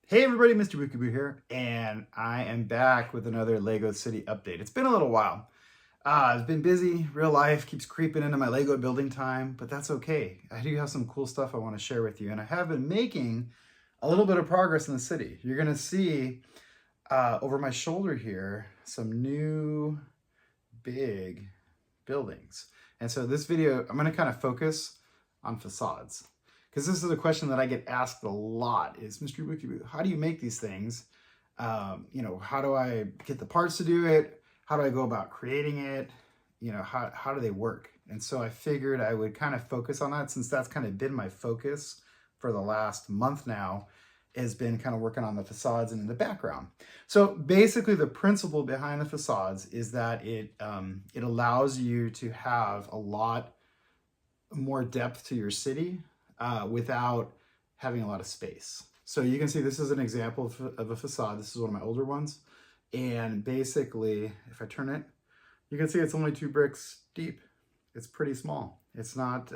Hey everybody, MrBookieboo here, and I am back with another Lego City update. It's been a little while. I've been busy, real life keeps creeping into my Lego building time, but that's okay. I do have some cool stuff I want to share with you, and I have been making a little bit of progress in the city. You're going to see over my shoulder here some new big buildings. And so this video, I'm going to kind of focus on facades. Because this is a question that I get asked a lot is, MrBookieboo, how do you make these things? How do I get the parts to do it? How do I go about creating it? How do they work? And so I figured I would kind of focus on that, since that's kind of been my focus for the last month now, has been kind of working on the facades and in the background. So basically the principle behind the facades is that it allows you to have a lot more depth to your city without having a lot of space. So you can see this is an example of a facade. This is one of my older ones. And basically, if I turn it, you can see it's only 2 bricks deep. It's pretty small. It's not,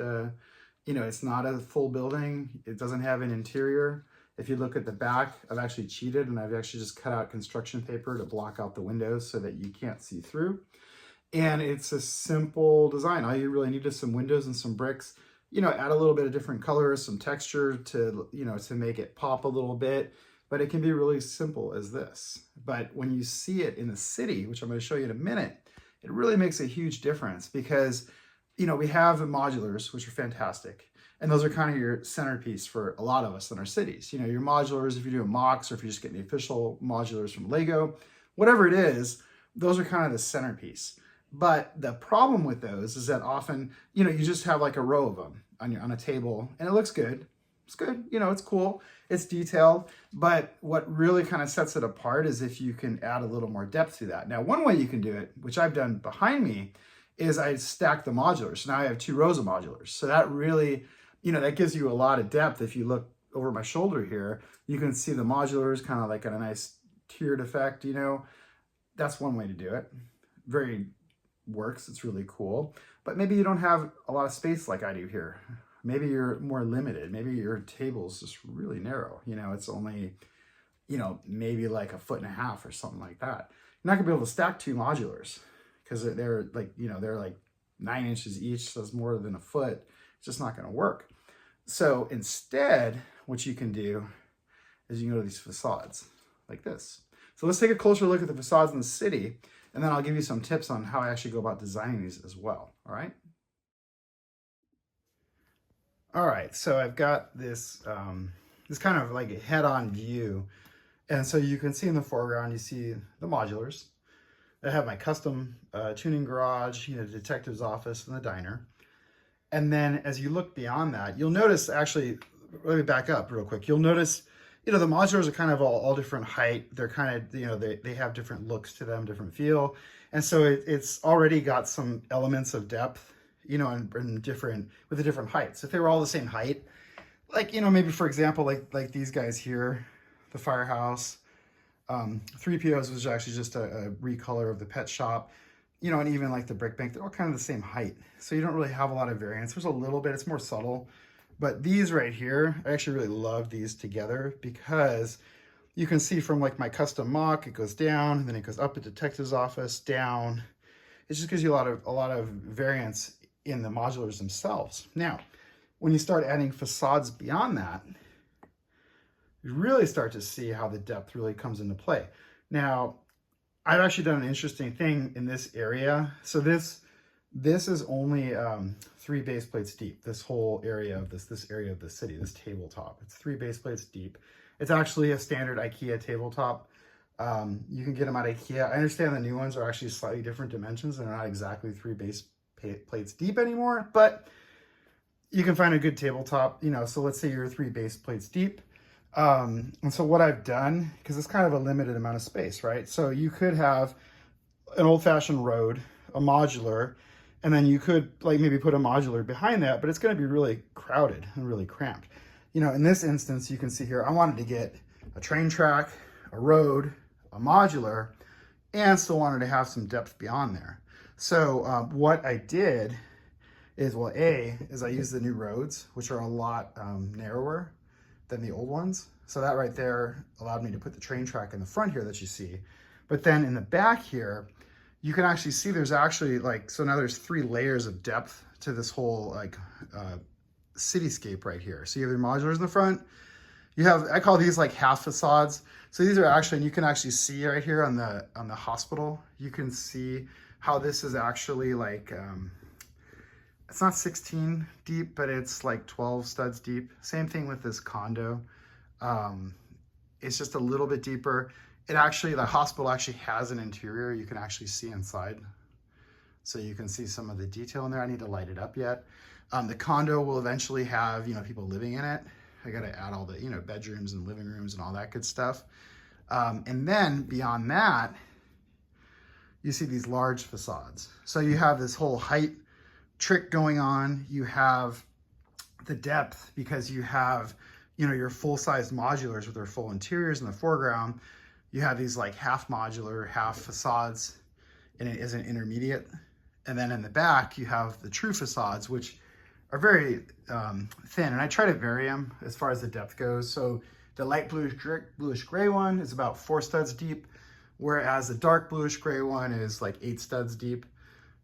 it's not a full building. It doesn't have an interior. If you look at the back, I've actually cheated and I've actually just cut out construction paper to block out the windows so that you can't see through. And it's a simple design. All you really need is some windows and some bricks. Add a little bit of different colors, some texture to make it pop a little bit, but it can be really simple as this. But when you see it in the city, which I'm going to show you in a minute, it really makes a huge difference because, we have the modulars, which are fantastic. And those are kind of your centerpiece for a lot of us in our cities. Your modulars, if you're doing mocks or if you're just getting the official modulars from Lego, whatever it is, those are kind of the centerpiece. But the problem with those is that often, you just have like a row of them on a table and it looks good. It's good, it's cool, it's detailed. But what really kind of sets it apart is if you can add a little more depth to that. Now, one way you can do it, which I've done behind me, is I stack the modulars. So now I have 2 rows of modulars. So that really, that gives you a lot of depth. If you look over my shoulder here, you can see the modulars kind of like in a nice tiered effect, That's one way to do it. Very works, it's really cool. But maybe you don't have a lot of space like I do here. Maybe you're more limited. Maybe your table's just really narrow. It's only, maybe like 1.5 feet or something like that. You're not gonna be able to stack 2 modulars because they're like, they're like 9 inches each, so it's more than a foot. It's just not gonna work. So instead, what you can do is you can go to these facades like this. So let's take a closer look at the facades in the city, and then I'll give you some tips on how I actually go about designing these as well, all right? All right, so I've got this, this kind of like a head-on view. And so you can see in the foreground, you see the modulars. I have my custom tuning garage, detective's office, and the diner. And then as you look beyond that, you'll notice, actually, let me back up real quick. You'll notice, the modulars are kind of all different height. They're kind of, they have different looks to them, different feel. And so it's already got some elements of depth, and different, with the different heights. If they were all the same height, like, maybe for example, like these guys here, the firehouse, 3POs was actually just a recolor of the pet shop, and even like the brick bank, they're all kind of the same height. So you don't really have a lot of variance. There's a little bit, it's more subtle. But these right here, I actually really love these together because you can see from like my custom mock, it goes down, and then it goes up at detective's office, down. It just gives you a lot of variance in the modulars themselves. Now, when you start adding facades beyond that, you really start to see how the depth really comes into play. Now, I've actually done an interesting thing in this area. So this is only 3 base plates deep, this whole area of this area of the city, this tabletop. It's 3 base plates deep. It's actually a standard IKEA tabletop. You can get them at IKEA. I understand the new ones are actually slightly different dimensions and they're not exactly 3 base plates deep anymore, but you can find a good tabletop, so let's say you're 3 base plates deep. And so what I've done, because it's kind of a limited amount of space, right? So you could have an old-fashioned road, a modular, and then you could like maybe put a modular behind that, but it's going to be really crowded and really cramped. In this instance, you can see here, I wanted to get a train track, a road, a modular, and still wanted to have some depth beyond there. So what I did is, well, I used the new roads, which are a lot narrower than the old ones. So that right there allowed me to put the train track in the front here that you see. But then in the back here, you can actually see there's actually like, so now there's 3 layers of depth to this whole like cityscape right here. So you have your modulars in the front. You have, I call these like half facades. So these are actually, and you can actually see right here on the hospital, you can see how this is actually like, it's not 16 deep, but it's like 12 studs deep. Same thing with this condo. It's just a little bit deeper. It actually, the hospital actually has an interior you can actually see inside. So you can see some of the detail in there. I need to light it up yet. The condo will eventually have, you know, people living in it. I got to add all the, you know, bedrooms and living rooms and all that good stuff. And then beyond that, you see these large facades. So you have this whole height trick going on. You have the depth because you have, you know, your full-size modulars with their full interiors in the foreground. You have these like half modular, half facades, and it is an intermediate. And then in the back, you have the true facades, which are very thin. And I try to vary them as far as the depth goes. So the light bluish gray one is about 4 studs deep, whereas the dark bluish gray one is like 8 studs deep.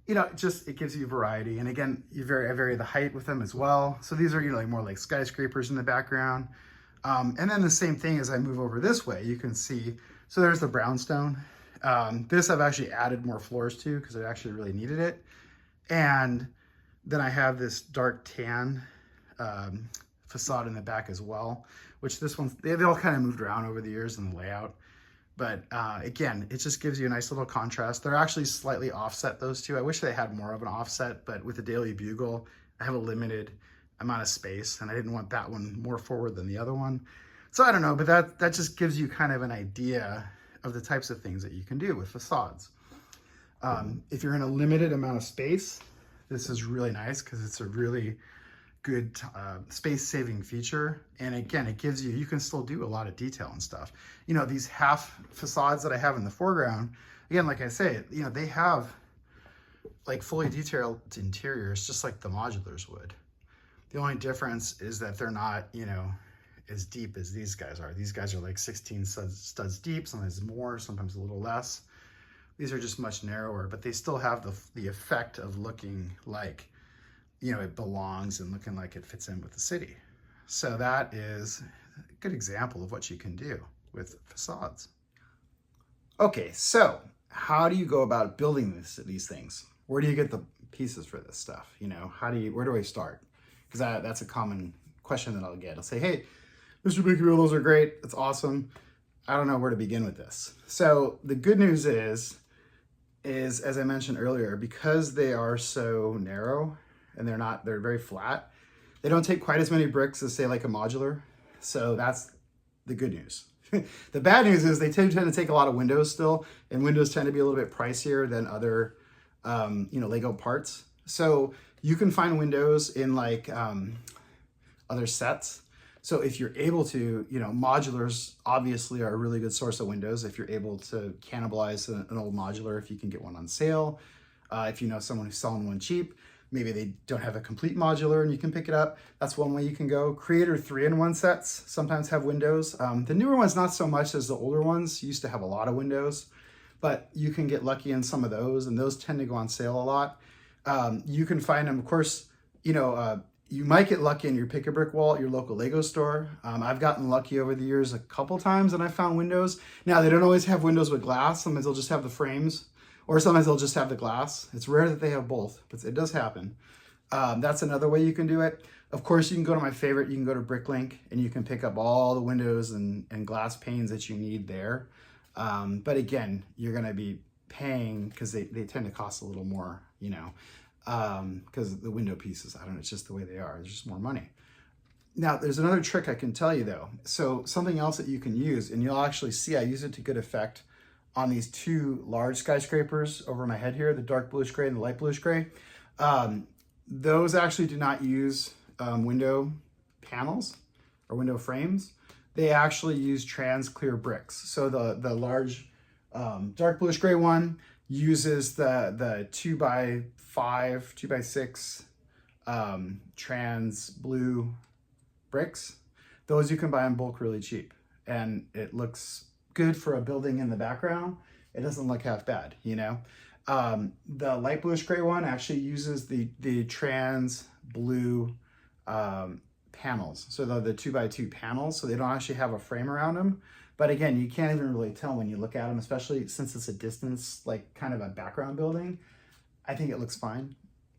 You know, it gives you variety. And again, I vary the height with them as well. So these are, you know, like more like skyscrapers in the background. And then the same thing as I move over this way, you can see, so there's the brownstone. This I've actually added more floors to because I actually really needed it. And then I have this dark tan facade in the back as well, which this one, they've all kind of moved around over the years in the layout. But again, it just gives you a nice little contrast. They're actually slightly offset, those two. I wish they had more of an offset, but with the Daily Bugle, I have a limited amount of space and I didn't want that one more forward than the other one. So I don't know, but that just gives you kind of an idea of the types of things that you can do with facades. If you're in a limited amount of space, this is really nice because it's a really good space-saving feature. And again, it gives you, you can still do a lot of detail and stuff. You know, these half facades that I have in the foreground, again, like I say, you know, they have like fully detailed interiors just like the modulars would. The only difference is that they're not, you know, as deep as these guys are. These guys are like 16 studs deep, sometimes more, sometimes a little less. These are just much narrower, but they still have the effect of looking like, you know, it belongs and looking like it fits in with the city. So that is a good example of what you can do with facades. Okay, so how do you go about building these things? Where do you get the pieces for this stuff? You know, where do I start? Because that's a common question that I'll get. I'll say, hey, MrBookieboo, those are great. It's awesome. I don't know where to begin with this. So the good news is as I mentioned earlier, because they are so narrow and they're very flat, they don't take quite as many bricks as say like a modular. So that's the good news. The bad news is they tend to take a lot of windows still, and windows tend to be a little bit pricier than other, you know, Lego parts. So you can find windows in like other sets. So if you're able to, you know, modulars obviously are a really good source of windows. If you're able to cannibalize an old modular, if you can get one on sale, if you know someone who's selling one cheap, maybe they don't have a complete modular and you can pick it up. That's one way you can go. Creator 3-in-1 sets sometimes have windows. The newer ones, not so much as the older ones. Used to have a lot of windows, but you can get lucky in some of those, and those tend to go on sale a lot. You can find them, of course, you know, you might get lucky in your pick-a-brick wall at your local Lego store. I've gotten lucky over the years a couple times and I found windows. Now, they don't always have windows with glass. Sometimes they'll just have the frames, or sometimes they'll just have the glass. It's rare that they have both, but it does happen. That's another way you can do it. Of course, you can go to my favorite. You can go to Bricklink and you can pick up all the windows and glass panes that you need there. But again, you're gonna be paying because they tend to cost a little more, you know, because the window pieces, I don't know, it's just the way they are. There's just more money. Now, there's another trick I can tell you though. So something else that you can use, and you'll actually see I use it to good effect on these 2 large skyscrapers over my head here, the dark bluish gray and the light bluish gray. Those actually do not use window panels or window frames. They actually use trans clear bricks. So the large dark bluish gray one uses the 2x5, 2x6 trans blue bricks. Those you can buy in bulk really cheap. And it looks good for a building in the background. It doesn't look half bad, you know? The light bluish gray one actually uses the trans blue panels. So they're the 2x2 panels, so they don't actually have a frame around them. But again, you can't even really tell when you look at them, especially since it's a distance, like kind of a background building. I think it looks fine.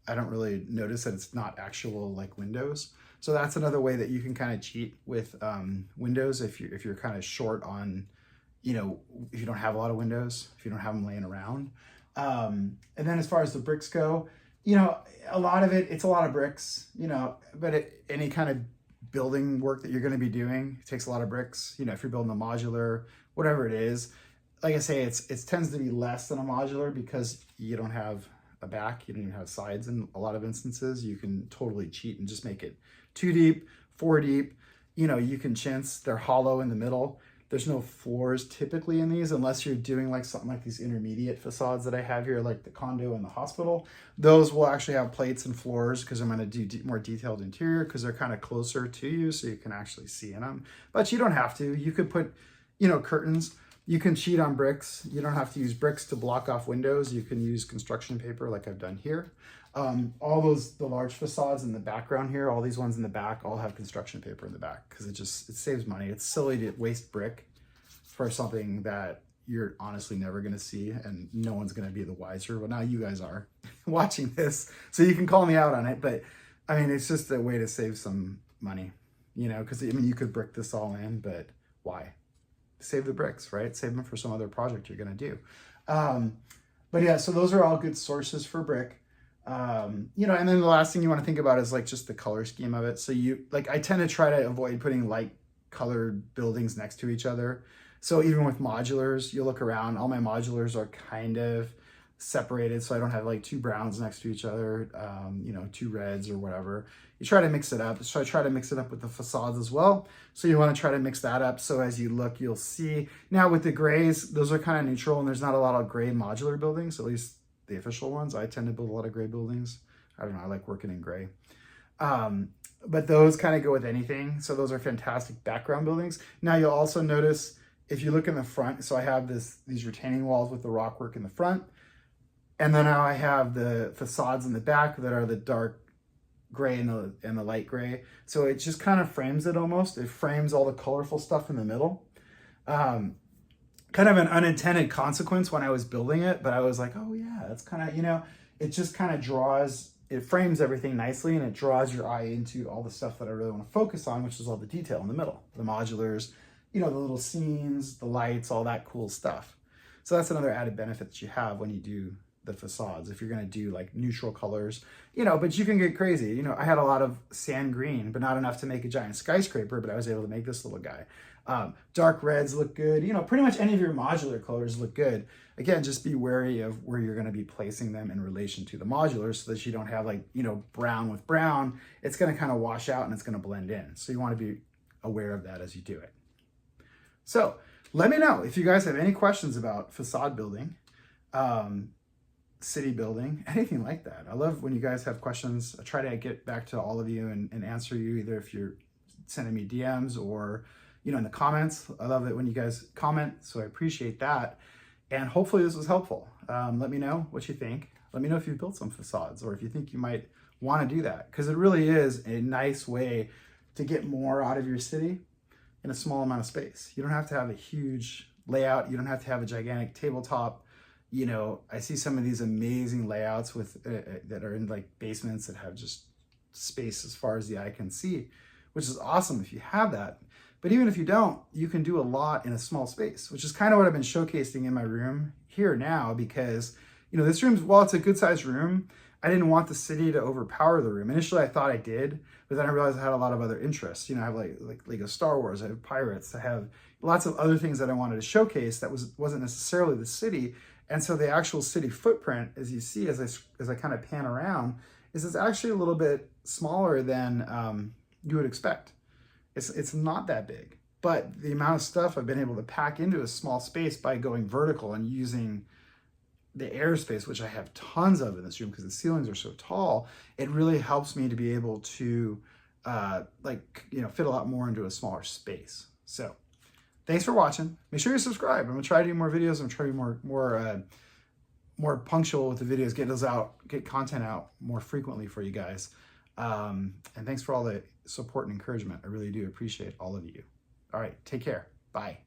I don't really notice that it's not actual like windows. So that's another way that you can kind of cheat with windows if you're kind of short on, you know, if you don't have a lot of windows, if you don't have them laying around. And then as far as the bricks go, you know, a lot of it's a lot of bricks, you know, but any kind of building work that you're going to be doing takes a lot of bricks. You know, if you're building a modular, whatever it is, like I say, it tends to be less than a modular because you don't have a back, you don't even have sides in a lot of instances. You can totally cheat and just make it 2 deep, 4 deep. You know, you can chintz, they're hollow in the middle. There's no floors typically in these unless you're doing like something like these intermediate facades that I have here, like the condo and the hospital. Those will actually have plates and floors because I'm going to do more detailed interior because they're kind of closer to you so you can actually see in them. But you don't have to. You could put, you know, curtains. You can cheat on bricks. You don't have to use bricks to block off windows. You can use construction paper like I've done here. All the large facades in the background here, all these ones in the back, all have construction paper in the back because it saves money. It's silly to waste brick for something that you're honestly never going to see and no one's going to be the wiser. Well, now you guys are watching this, so you can call me out on it. But I mean, it's just a way to save some money, you know, because I mean, you could brick this all in, but why? Save the bricks, right? Save them for some other project you're going to do. But yeah, so those are all good sources for brick. You know, and then the last thing you want to think about is like just the color scheme of it. So I tend to try to avoid putting light colored buildings next to each other. So even with modulars, you look around, all my modulars are kind of separated. So I don't have like 2 browns next to each other, you know, 2 reds or whatever. You try to mix it up. So I try to mix it up with the facades as well. So you want to try to mix that up. So as you look, you'll see now with the grays, those are kind of neutral and there's not a lot of gray modular buildings, at least the official ones. I tend to build a lot of gray buildings. I don't know, I like working in gray. But those kind of go with anything. So those are fantastic background buildings. Now you'll also notice if you look in the front, so I have these retaining walls with the rock work in the front. And then now I have the facades in the back that are the dark gray and the light gray. So it just kind of frames it almost. It frames all the colorful stuff in the middle. Kind of an unintended consequence when I was building it, but I was like, oh yeah, that's kind of, you know, it just kind of it frames everything nicely and it draws your eye into all the stuff that I really want to focus on, which is all the detail in the middle, the modulars, you know, the little scenes, the lights, all that cool stuff. So that's another added benefit that you have when you do the facades. If you're going to do like neutral colors, you know, but you can get crazy. You know, I had a lot of sand green, but not enough to make a giant skyscraper, but I was able to make this little guy. Dark reds look good. You know, pretty much any of your modular colors look good. Again, just be wary of where you're going to be placing them in relation to the modulars so that you don't have like, you know, brown with brown. It's going to kind of wash out and it's going to blend in. So you want to be aware of that as you do it. So let me know if you guys have any questions about facade building, city building, anything like that. I love when you guys have questions. I try to get back to all of you and answer you, either if you're sending me DMs or, you know, in the comments. I love it when you guys comment, so I appreciate that. And hopefully this was helpful. Let me know what you think. Let me know if you've built some facades or if you think you might want to do that, because it really is a nice way to get more out of your city in a small amount of space. You don't have to have a huge layout. You don't have to have a gigantic tabletop. You know, I see some of these amazing layouts with that are in like basements that have just space as far as the eye can see, which is awesome if you have that. But even if you don't, you can do a lot in a small space, which is kind of what I've been showcasing in my room here now, because, you know, this room's, while it's a good sized room, I didn't want the city to overpower the room. Initially, I thought I did, but then I realized I had a lot of other interests. You know, I have like Lego Star Wars, I have Pirates, I have lots of other things that I wanted to showcase that wasn't necessarily the city. And so the actual city footprint, as you see, as I kind of pan around, it's actually a little bit smaller than you would expect. It's not that big, but the amount of stuff I've been able to pack into a small space by going vertical and using the airspace, which I have tons of in this room because the ceilings are so tall, it really helps me to be able to fit a lot more into a smaller space. So thanks for watching. Make sure you subscribe. I'm gonna try to do more videos. I'm trying to be more punctual with the videos, get content out more frequently for you guys. And thanks for all the support and encouragement. I really do appreciate all of you. All right, take care. Bye.